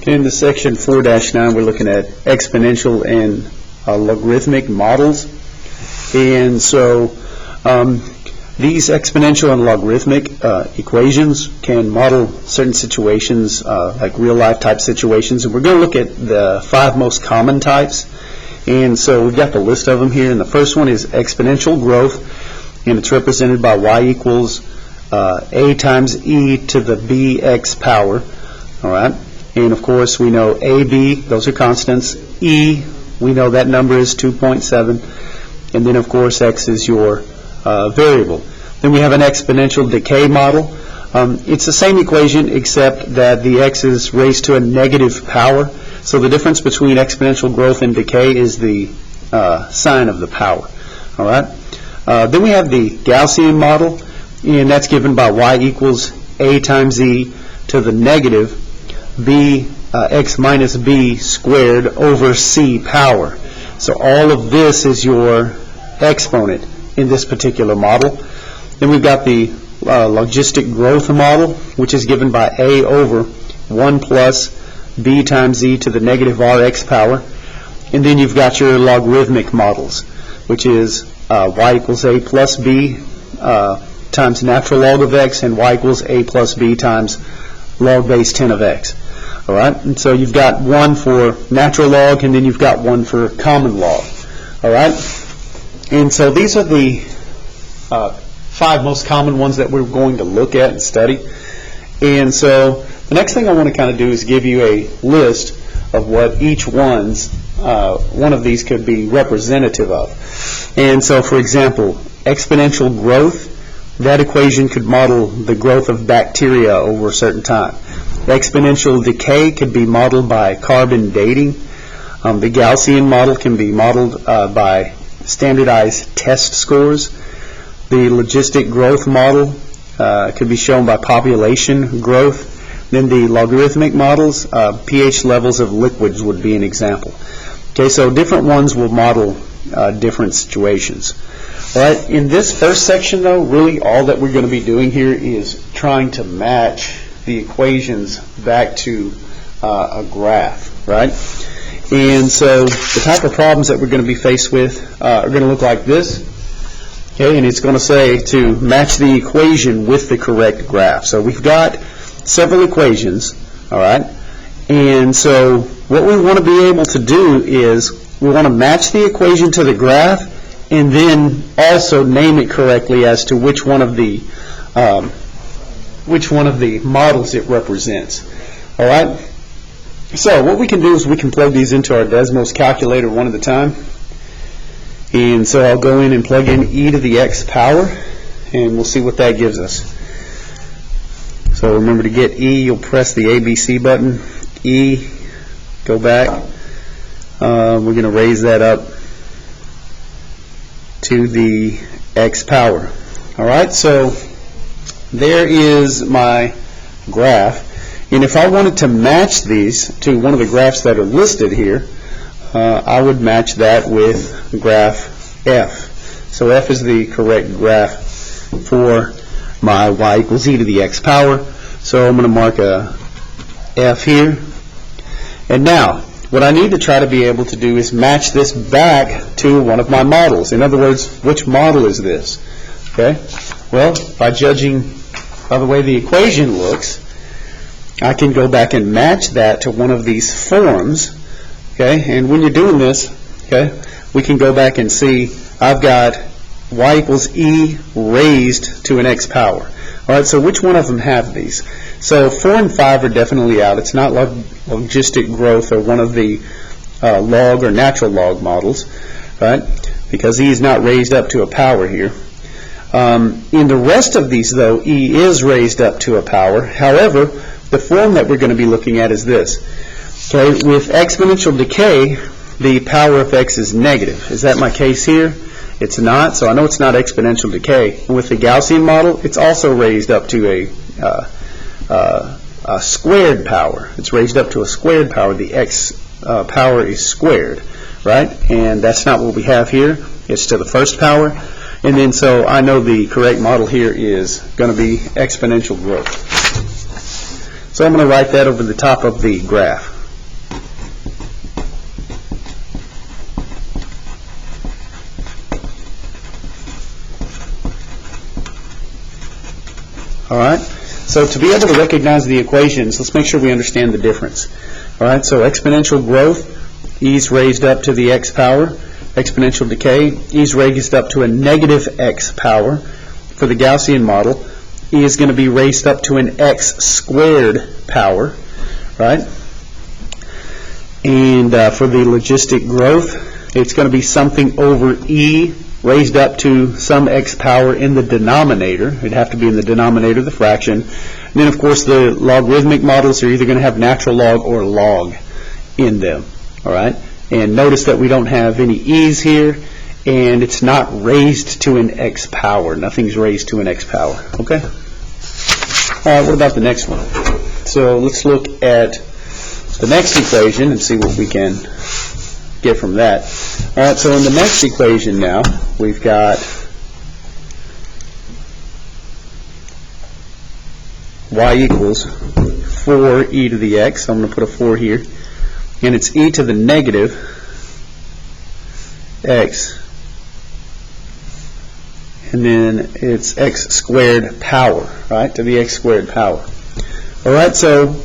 In the section 4-9, we're looking at exponential and logarithmic models. And so these exponential and logarithmic equations can model certain situations, like real-life type situations. And we're going to look at the 5 most common types. And so we've got the list of them here. And the first one is exponential growth, and it's represented by y equals a times e to the bx power. All right. And of course, we know a, b, those are constants. E, we know that number is 2.7. And then, of course, x is your variable. Then we have an exponential decay model. It's the same equation, except that the x is raised to a negative power. So the difference between exponential growth and decay is the sign of the power. All right. Then we have the Gaussian model, and that's given by y equals a times e to the negative b x minus b squared over c power. So all of this is your exponent in this particular model. Then we've got the logistic growth model, which is given by a over 1 plus b times e to the negative rx power. And then you've got your logarithmic models, which is y equals a plus b times natural log of x, and y equals a plus b times log base 10 of x. All right, and so you've got one for natural log, and then you've got one for common log. All right, and so these are the 5 most common ones that we're going to look at and study. And so the next thing I want to kind of do is give you a list of what each one of these could be representative of. And so, for example, exponential growth, that equation could model the growth of bacteria over a certain time. Exponential decay could be modeled by carbon dating. The Gaussian model can be modeled by standardized test scores. The logistic growth model could be shown by population growth. Then the logarithmic models, pH levels of liquids would be an example. Okay, so different ones will model different situations. All right, in this first section, though, really all that we're going to be doing here is trying to match the equations back to a graph, right? And so the type of problems that we're going to be faced with are going to look like this. Okay, and it's going to say to match the equation with the correct graph. So we've got several equations, all right? And so what we want to be able to do is we want to match the equation to the graph, and then also name it correctly as to which one of the models it represents. All right? So what we can do is we can plug these into our Desmos calculator one at a time. And so I'll go in and plug in e to the x power, and we'll see what that gives us. So remember, to get e, you'll press the ABC button. E, go back. We're going to raise that up to the x power. All right, so there is my graph. And if I wanted to match these to one of the graphs that are listed here, I would match that with graph F. So F is the correct graph for my y equals e to the x power. So I'm going to mark a F here. And now, what I need to try to be able to do is match this back to one of my models. In other words, which model is this? Okay. Well, by judging by the way the equation looks, I can go back and match that to one of these forms. Okay. And when you're doing this, okay, we can go back and see I've got y equals e raised to an x power. All right, so which one of them have these? So 4 and 5 are definitely out. It's not logistic growth or one of the log or natural log models, right? Because e is not raised up to a power here. In the rest of these, though, e is raised up to a power. However, the form that we're going to be looking at is this. Okay, with exponential decay, the power of x is negative. Is that my case here? It's not, so I know it's not exponential decay. And with the Gaussian model, it's also raised up to a squared power. It's raised up to a squared power. The x power is squared, right? And that's not what we have here. It's to the first power. And then so I know the correct model here is going to be exponential growth. So I'm going to write that over the top of the graph. All right? So to be able to recognize the equations, let's make sure we understand the difference. All right? So exponential growth, e is raised up to the x power. Exponential decay, e is raised up to a negative x power. For the Gaussian model, e is going to be raised up to an x squared power, right? And for the logistic growth, it's going to be something over e raised up to some x power in the denominator. It'd have to be in the denominator of the fraction. And then, of course, the logarithmic models are either going to have natural log or log in them, all right? And notice that we don't have any e's here, and it's not raised to an x power. Nothing's raised to an x power, okay? All right, what about the next one? So let's look at the next equation and see what we can get from that. All right, so in the next equation now, we've got y equals 4e to the x. So I'm going to put a 4 here. And it's e to the negative x, and then it's x squared power, right, to the x squared power. All right, so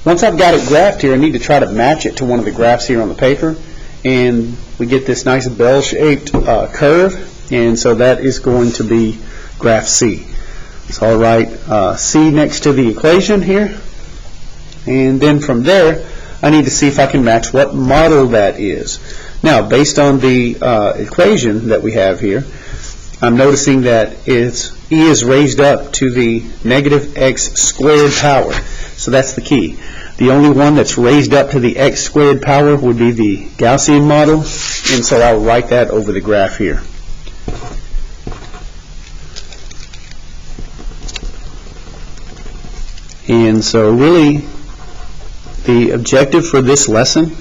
once I've got it graphed here, I need to try to match it to one of the graphs here on the paper, and we get this nice bell-shaped curve, and so that is going to be graph C. So I'll write C next to the equation here, and then from there, I need to see if I can match what model that is. Now, based on the equation that we have here, I'm noticing that e is raised up to the negative x squared power. So that's the key. The only one that's raised up to the x squared power would be the Gaussian model, and so I'll write that over the graph here. And so really, the objective for this lesson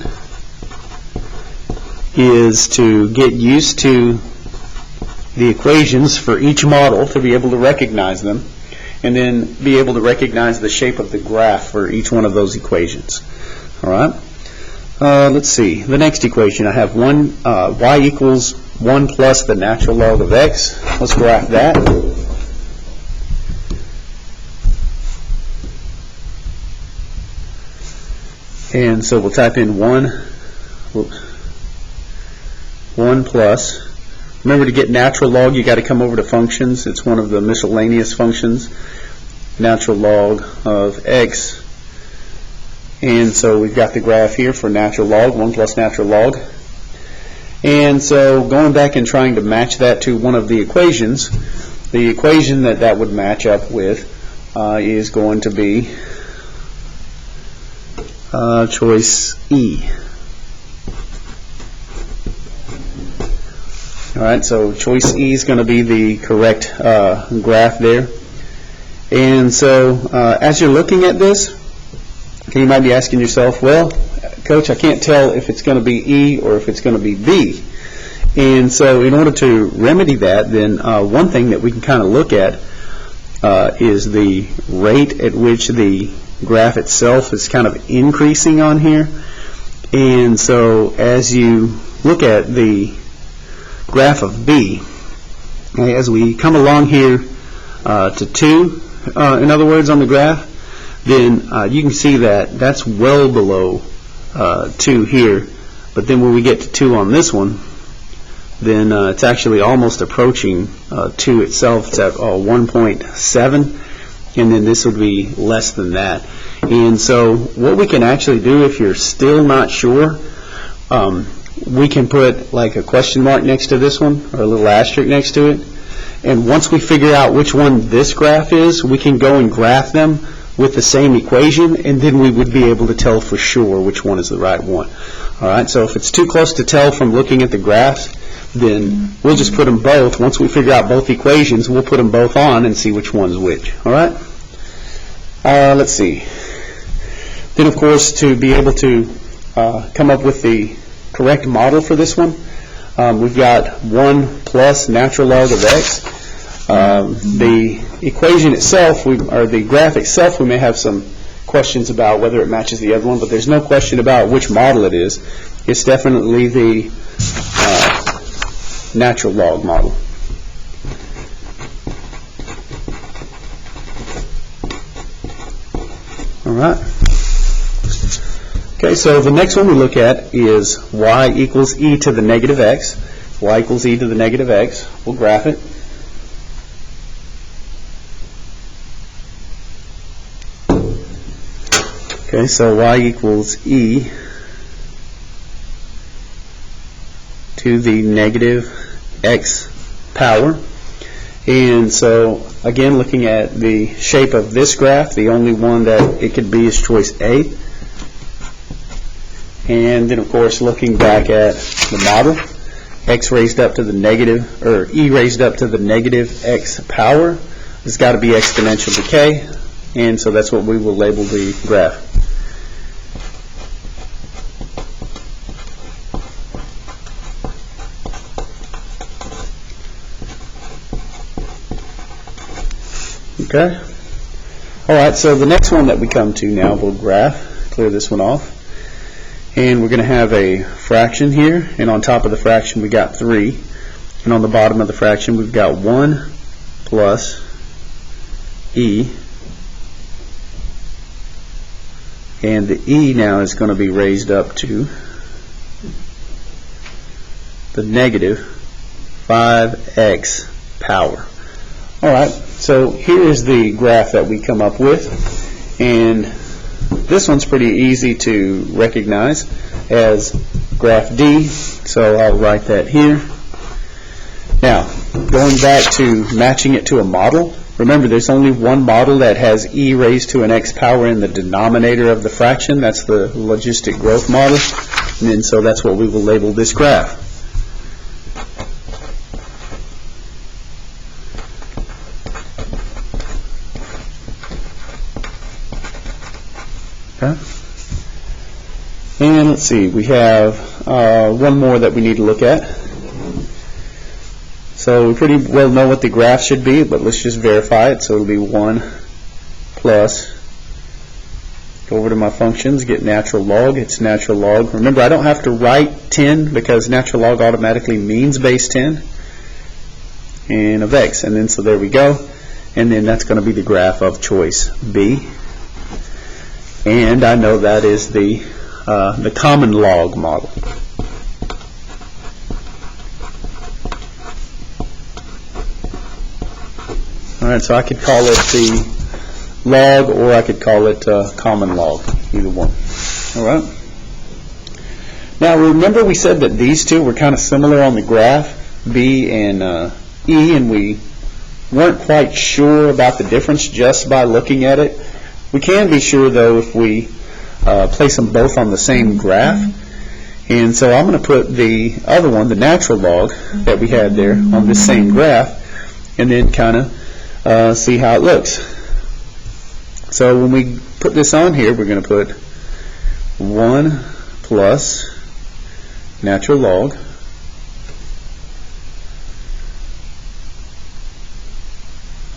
is to get used to the equations for each model to be able to recognize them, and then be able to recognize the shape of the graph for each one of those equations. All right? Let's see. The next equation, I have y equals 1 plus the natural log of x. Let's graph that. And so we'll type in 1 plus. Remember, to get natural log, you got to come over to functions. It's one of the miscellaneous functions. Natural log of x. And so we've got the graph here for natural log, 1 plus natural log. And so going back and trying to match that to one of the equations, the equation that would match up with is going to be choice E. All right, so choice E is going to be the correct graph there. And so as you're looking at this, you might be asking yourself, well, Coach, I can't tell if it's going to be E or if it's going to be B. And so in order to remedy that, then one thing that we can kind of look at is the rate at which the graph itself is kind of increasing on here. And so as you look at the graph of B, as we come along here to 2, in other words, on the graph, then you can see that that's well below 2 here. But then when we get to 2 on this one, then it's actually almost approaching 2 itself. It's at 1.7. And then this would be less than that. And so what we can actually do, if you're still not sure, we can put like a question mark next to this one, or a little asterisk next to it. And once we figure out which one this graph is, we can go and graph them with the same equation, and then we would be able to tell for sure which one is the right one. All right, so if it's too close to tell from looking at the graphs, then we'll just put them both. Once we figure out both equations, we'll put them both on and see which one's which. All right? Let's see. Then, of course, to be able to come up with the correct model for this one, we've got 1 plus natural log of x. The equation itself, or the graph itself, we may have some questions about whether it matches the other one, but there's no question about which model it is. It's definitely the natural log model. right. Okay, so the next one we look at is y equals e to the negative x. Y equals e to the negative x. We'll graph it. Okay, so y equals e to the negative x power. And so, again, looking at the shape of this graph, the only one that it could be is choice A. And then, of course, looking back at the model, x raised up to the negative, or e raised up to the negative x power has got to be exponential decay. And so that's what we will label the graph. Okay. All right, so the next one that we come to now, we'll graph, clear this one off. And we're going to have a fraction here, and on top of the fraction we got 3. And on the bottom of the fraction we've got 1 plus e. And the e now is going to be raised up to the negative 5x power. All right, so here is the graph that we come up with, and this one's pretty easy to recognize as graph D, so I'll write that here. Now, going back to matching it to a model, remember there's only one model that has e raised to an x power in the denominator of the fraction. That's the logistic growth model, and then so that's what we will label this graph. Okay. And let's see, we have one more that we need to look at. So we pretty well know what the graph should be, but let's just verify it. So it'll be 1 plus, go over to my functions, get natural log. It's natural log. Remember, I don't have to write 10 because natural log automatically means base 10 and of x. And then so there we go. And then that's going to be the graph of choice B. And I know that is the common log model. All right, so I could call it the log, or I could call it common log, either one. All right. Now remember we said that these two were kind of similar on the graph, B and E, and we weren't quite sure about the difference just by looking at it. We can be sure, though, if we place them both on the same graph. And so I'm going to put the other one, the natural log that we had there, on this same graph, and then kind of see how it looks. So when we put this on here, we're going to put 1 plus natural log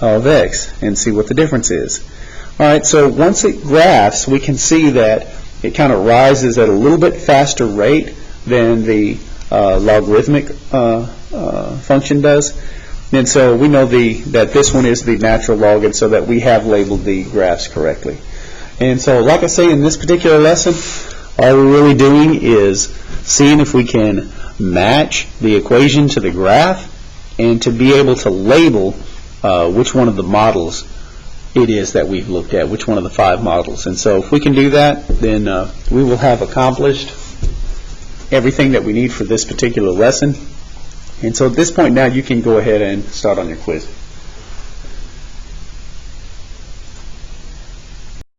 of x and see what the difference is. All right, so once it graphs, we can see that it kind of rises at a little bit faster rate than the logarithmic function does. And so we know that this one is the natural log, and so that we have labeled the graphs correctly. And so, like I say, in this particular lesson, all we're really doing is seeing if we can match the equation to the graph and to be able to label which one of the models it is that we've looked at, which one of the 5 models. And so if we can do that, then we will have accomplished everything that we need for this particular lesson. And so at this point now, you can go ahead and start on your quiz.